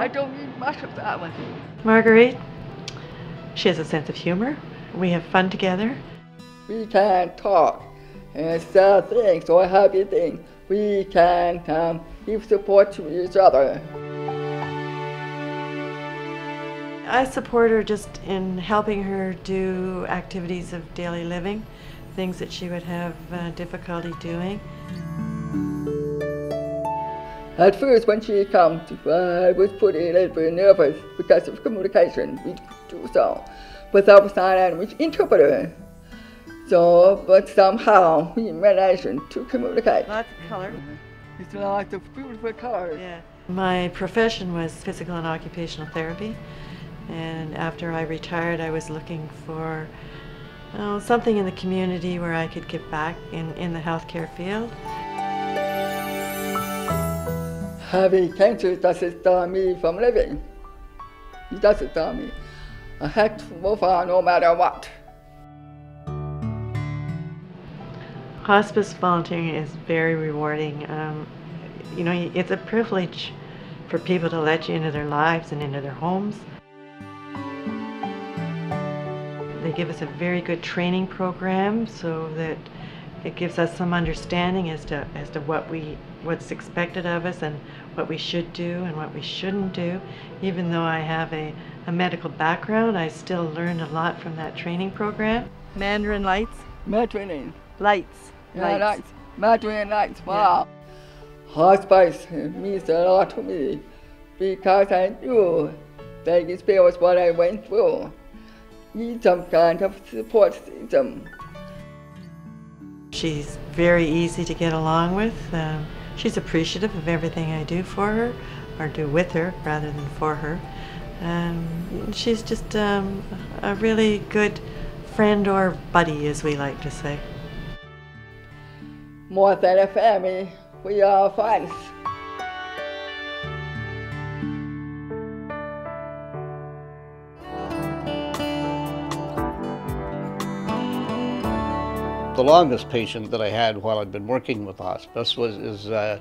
I don't need much of that one. Marguerite, she has a sense of humor. We have fun together. We can talk and sad things or happy things. We can give support to each other. I support her just in helping her do activities of daily living, things that she would have difficulty doing. At first, when she came, I was pretty a little bit nervous because of communication. We do so without sign language interpreter. So, but somehow we managed to communicate. Lots of color. It's lots of beautiful colors. Yeah. My profession was physical and occupational therapy, and after I retired, I was looking for something in the community where I could give back in the healthcare field. Having cancer doesn't stop me from living. It doesn't stop me. I had to move on no matter what. Hospice volunteering is very rewarding. You know, it's a privilege for people to let you into their lives and into their homes. They give us a very good training program so that it gives us some understanding as to what's expected of us and what we should do and what we shouldn't do. Even though I have a medical background, I still learned a lot from that training program. Mandarin lights? Mandarin. Lights. Yeah, lights. Mandarin lights, wow. Yeah. Hospice means a lot to me because I knew that experience what I went through. Need some kind of support system. She's very easy to get along with. She's appreciative of everything I do for her, or do with her rather than for her. She's just a really good friend or buddy, as we like to say. More than a family, we are friends. The longest patient that I had while I'd been working with hospice is a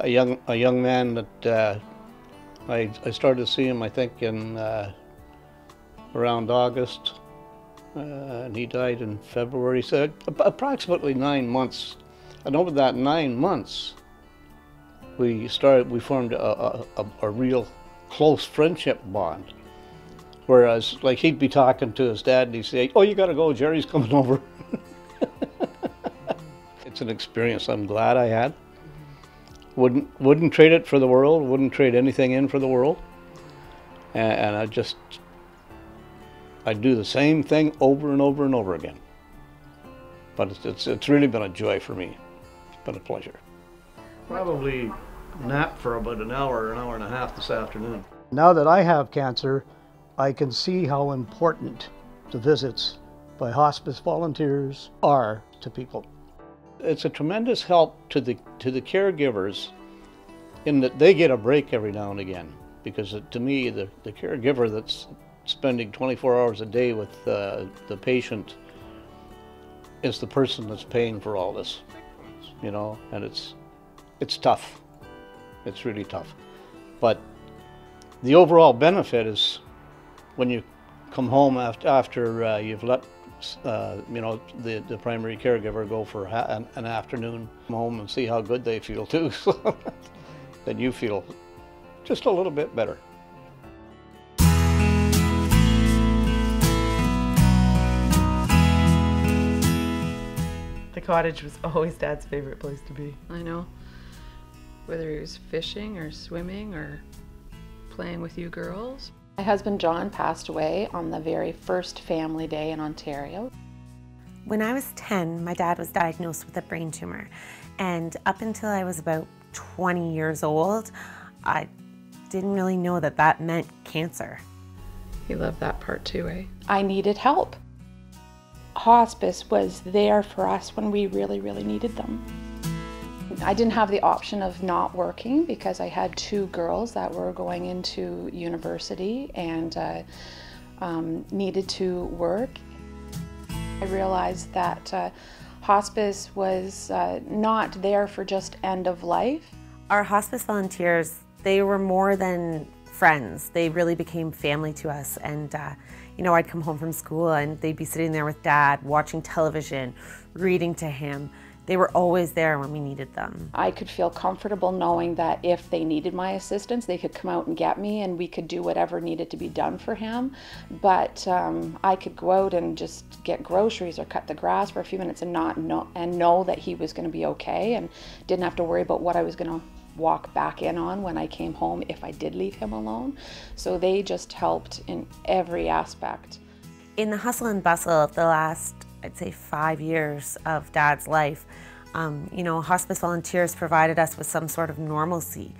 young man that I started to see him, I think, in around August, and he died in February. So approximately 9 months. And over that 9 months, we formed a real close friendship bond. Whereas, like, he'd be talking to his dad and he'd say, "Oh, you gotta go, Jerry's coming over." It's an experience I'm glad I had. Wouldn't trade it for the world, wouldn't trade anything in for the world. And I'd do the same thing over and over and over again. But it's really been a joy for me. It's been a pleasure. Probably nap for about an hour and a half this afternoon. Now that I have cancer, I can see how important the visits by hospice volunteers are to people. It's a tremendous help to the caregivers in that they get a break every now and again, because to me the caregiver that's spending 24 hours a day with the patient is the person that's paying for all this, you know, and it's tough. It's really tough. But the overall benefit is when you come home after you've let you know, the primary caregiver go for an afternoon home and see how good they feel too. So then you feel just a little bit better. The cottage was always Dad's favorite place to be. I know. Whether he was fishing or swimming or playing with you girls. My husband John passed away on the very first family day in Ontario. When I was 10, my dad was diagnosed with a brain tumor, and up until I was about 20 years old, I didn't really know that that meant cancer. He loved that part too, eh? I needed help. Hospice was there for us when we really, really needed them. I didn't have the option of not working because I had 2 girls that were going into university and needed to work. I realized that hospice was not there for just end of life. Our hospice volunteers, they were more than friends. They really became family to us. And you know, I'd come home from school and they'd be sitting there with Dad, watching television, reading to him. They were always there when we needed them. I could feel comfortable knowing that if they needed my assistance, they could come out and get me and we could do whatever needed to be done for him. But I could go out and just get groceries or cut the grass for a few minutes and know that he was going to be okay, and didn't have to worry about what I was going to walk back in on when I came home if I did leave him alone. So they just helped in every aspect. In the hustle and bustle of the last, I'd say, 5 years of Dad's life, you know, hospice volunteers provided us with some sort of normalcy.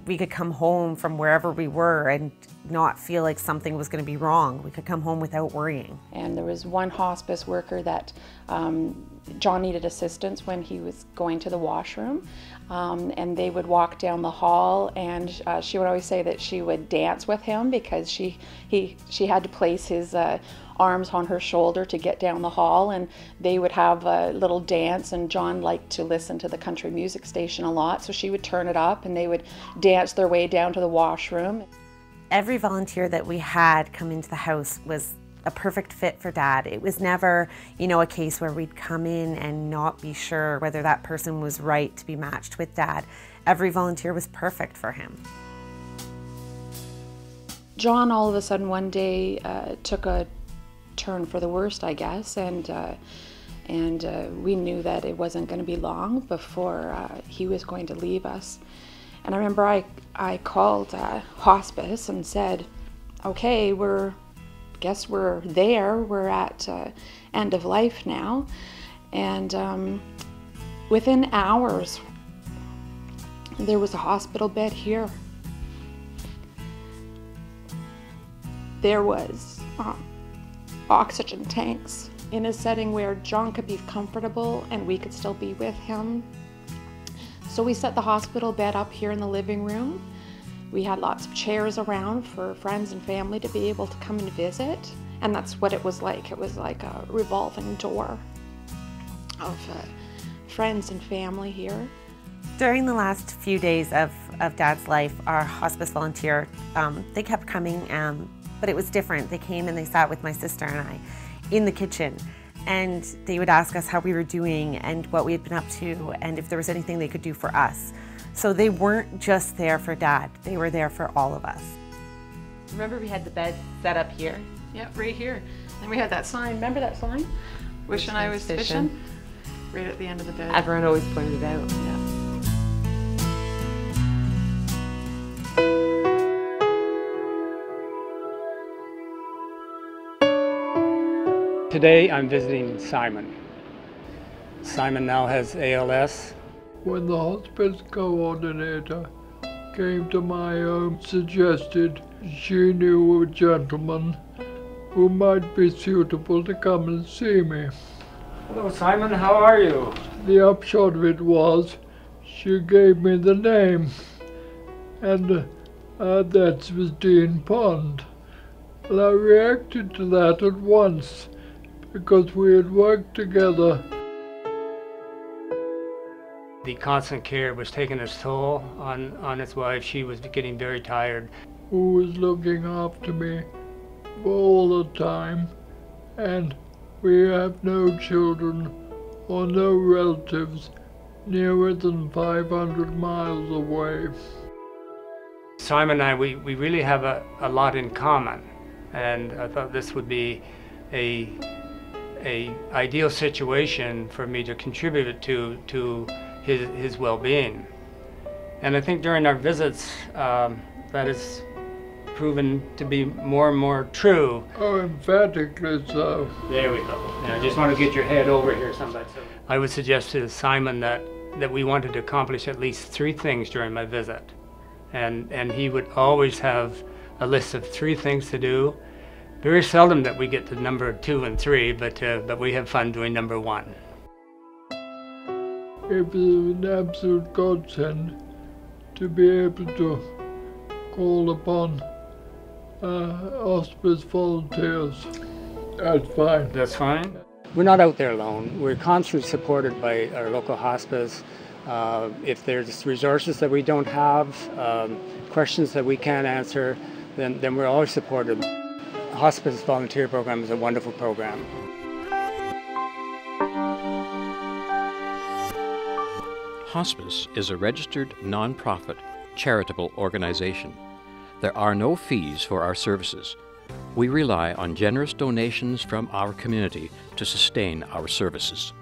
We could come home from wherever we were and not feel like something was going to be wrong. We could come home without worrying. And there was one hospice worker that John needed assistance when he was going to the washroom, and they would walk down the hall, and she would always say that she would dance with him because she had to place his arms on her shoulder to get down the hall, and they would have a little dance, and John liked to listen to the country music station a lot, so she would turn it up and they would dance their way down to the washroom. Every volunteer that we had come into the house was a perfect fit for Dad. It was never, you know, a case where we'd come in and not be sure whether that person was right to be matched with Dad. Every volunteer was perfect for him. John all of a sudden one day took a turn for the worst, I guess, and we knew that it wasn't going to be long before he was going to leave us. And I remember I called hospice and said, okay, guess we're there, we're at end of life now. And within hours, there was a hospital bed here. There was oxygen tanks in a setting where John could be comfortable and we could still be with him. So we set the hospital bed up here in the living room. We had lots of chairs around for friends and family to be able to come and visit. And that's what it was like. It was like a revolving door of friends and family here. During the last few days of Dad's life, our hospice volunteer, they kept coming, but it was different. They came and they sat with my sister and I in the kitchen, and they would ask us how we were doing and what we had been up to and if there was anything they could do for us. So they weren't just there for Dad, they were there for all of us. Remember we had the bed set up here? Yep, right here. And we had that sign, remember that sign? Wishing I was fishing. Right at the end of the bed. Everyone always pointed it out. Yeah. Today I'm visiting Simon. Simon now has ALS. When the hospice coordinator came to my home, suggested she knew a gentleman who might be suitable to come and see me. Hello Simon, how are you? The upshot of it was she gave me the name, and that was Dean Pond. Well, I reacted to that at once because we had worked together. The constant care was taking its toll on his wife. She was getting very tired. Who was looking after me all the time, and we have no children or no relatives nearer than 500 miles away. Simon and I, we really have a lot in common, and I thought this would be a ideal situation for me to contribute to his well-being. And I think during our visits, that has proven to be more and more true. Oh, emphatically so. There we go. Now, I just want to get your head over here someplace. I would suggest to Simon that we wanted to accomplish at least 3 things during my visit. And he would always have a list of 3 things to do. Very seldom that we get to number 2 and 3, but we have fun doing number 1. It was an absolute godsend to be able to call upon hospice volunteers. That's fine. That's fine. We're not out there alone. We're constantly supported by our local hospice. If there's resources that we don't have, questions that we can't answer, then we're always supported. Hospice Volunteer Program is a wonderful program. Hospice is a registered, non-profit, charitable organization. There are no fees for our services. We rely on generous donations from our community to sustain our services.